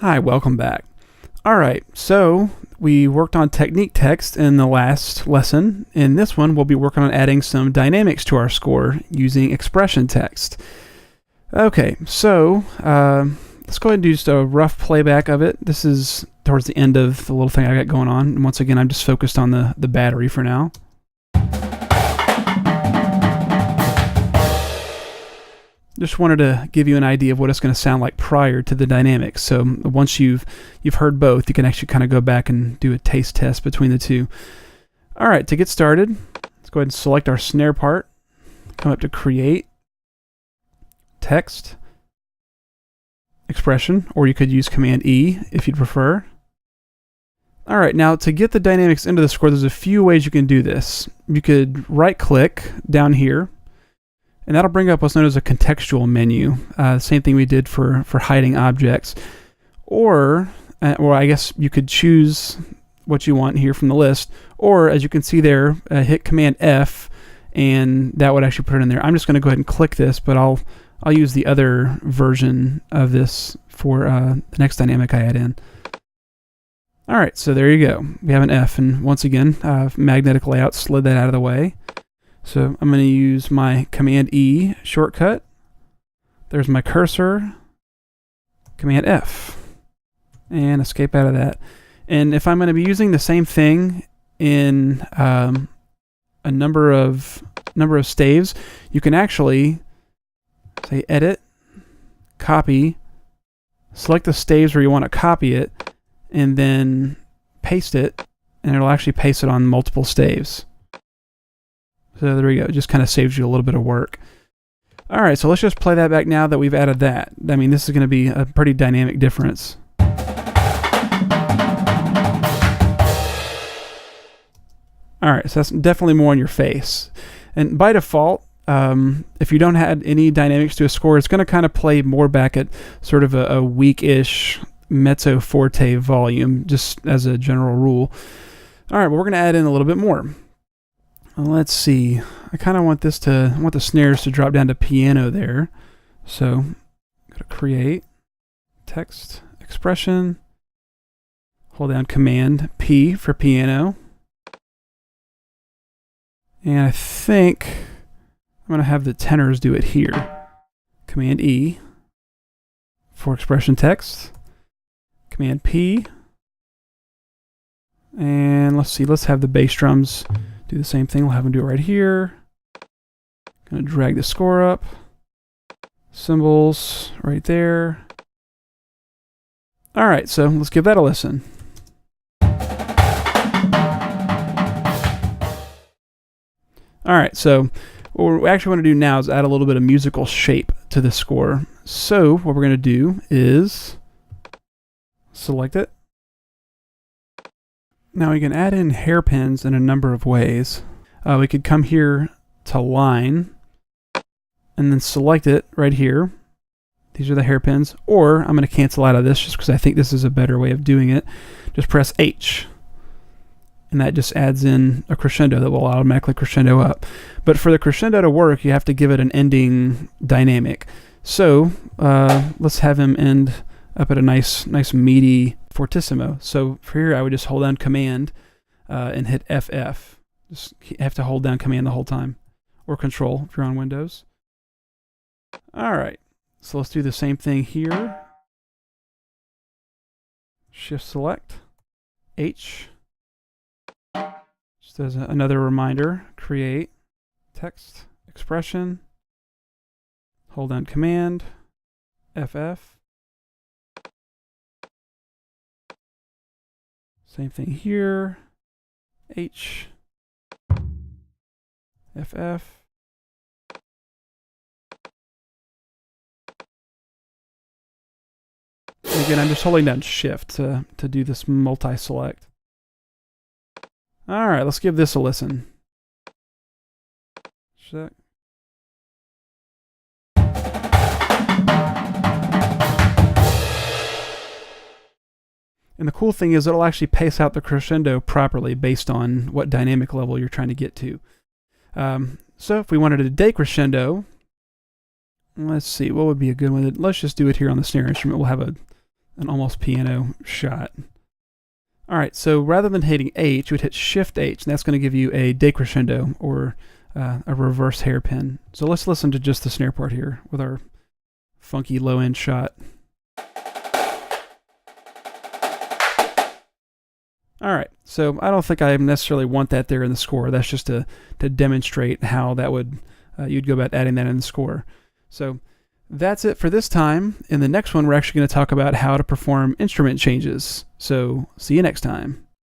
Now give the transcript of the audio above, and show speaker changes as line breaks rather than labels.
Hi, welcome back. Alright, so we worked on technique text in the last lesson. In this one, we'll be working on adding some dynamics to our score using expression text. Okay, so let's go ahead and do just a rough playback of it. This is towards the end of the little thing I got going on. And once again, I'm just focused on the battery for now. Just wanted to give you an idea of what it's going to sound like prior to the dynamics. So once you've heard both, you can actually kind of go back and do a taste test between the two. All right, to get started, let's go ahead and select our snare part. Come up to Create, Text, Expression, or you could use Command E if you'd prefer. All right, now to get the dynamics into the score, there's a few ways you can do this. You could right-click down here, and that'll bring up what's known as a contextual menu. Same thing we did for hiding objects. Or I guess you could choose what you want here from the list. Or, as you can see there, hit Command F, and that would actually put it in there. I'm just going to go ahead and click this, but I'll use the other version of this for the next dynamic I add in. All right, so there you go. We have an F, and once again, magnetic layout slid that out of the way. So I'm going to use my Command E shortcut. There's my cursor. Command F. And escape out of that. And if I'm going to be using the same thing in a number of staves, you can actually say Edit, Copy, select the staves where you want to copy it, and then paste it, and it'll actually paste it on multiple staves. So there we go. It just kind of saves you a little bit of work. All right, so let's just play that back now that we've added that. I mean, this is going to be a pretty dynamic difference. All right, so that's definitely more in your face. And by default, if you don't add any dynamics to a score, it's going to kind of play more back at sort of a weak-ish mezzo forte volume, just as a general rule. All right, well, we're going to add in a little bit more. Let's see. I kind of want the snares to drop down to piano there. So go to Create, Text, Expression. Hold down Command P for piano. And I think I'm going to have the tenors do it here. Command E for expression text. Command P. And let's see. Let's have the bass drums do the same thing. We'll have them do it right here. Going to drag the score up. Cymbals right there. All right, so let's give that a listen. All right, so what we actually want to do now is add a little bit of musical shape to the score. So what we're going to do is select it. Now we can add in hairpins in a number of ways. We could come here to Line and then select it right here. These are the hairpins. Or I'm going to cancel out of this just because I think this is a better way of doing it. Just press H. And that just adds in a crescendo that will automatically crescendo up. But for the crescendo to work, you have to give it an ending dynamic. So let's have him end up at a nice meaty fortissimo. So for here, I would just hold down Command and hit FF. Just have to hold down Command the whole time, or Control if you're on Windows. All right, so let's do the same thing here. Shift Select, H. Just as another reminder, Create, Text, Expression. Hold down Command, FF. Same thing here, H, FF. And again, I'm just holding down Shift to do this multi-select. All right, let's give this a listen. Check. And the cool thing is it'll actually pace out the crescendo properly based on what dynamic level you're trying to get to. So if we wanted a decrescendo, let's see, what would be a good one? Let's just do it here on the snare instrument. We'll have a an almost piano shot. All right, so rather than hitting H, you would hit Shift H, and that's going to give you a decrescendo, or a reverse hairpin. So let's listen to just the snare part here with our funky low end shot. All right, so I don't think I necessarily want that there in the score. That's just to demonstrate how that would you'd go about adding that in the score. So that's it for this time. In the next one, we're actually going to talk about how to perform instrument changes. So see you next time.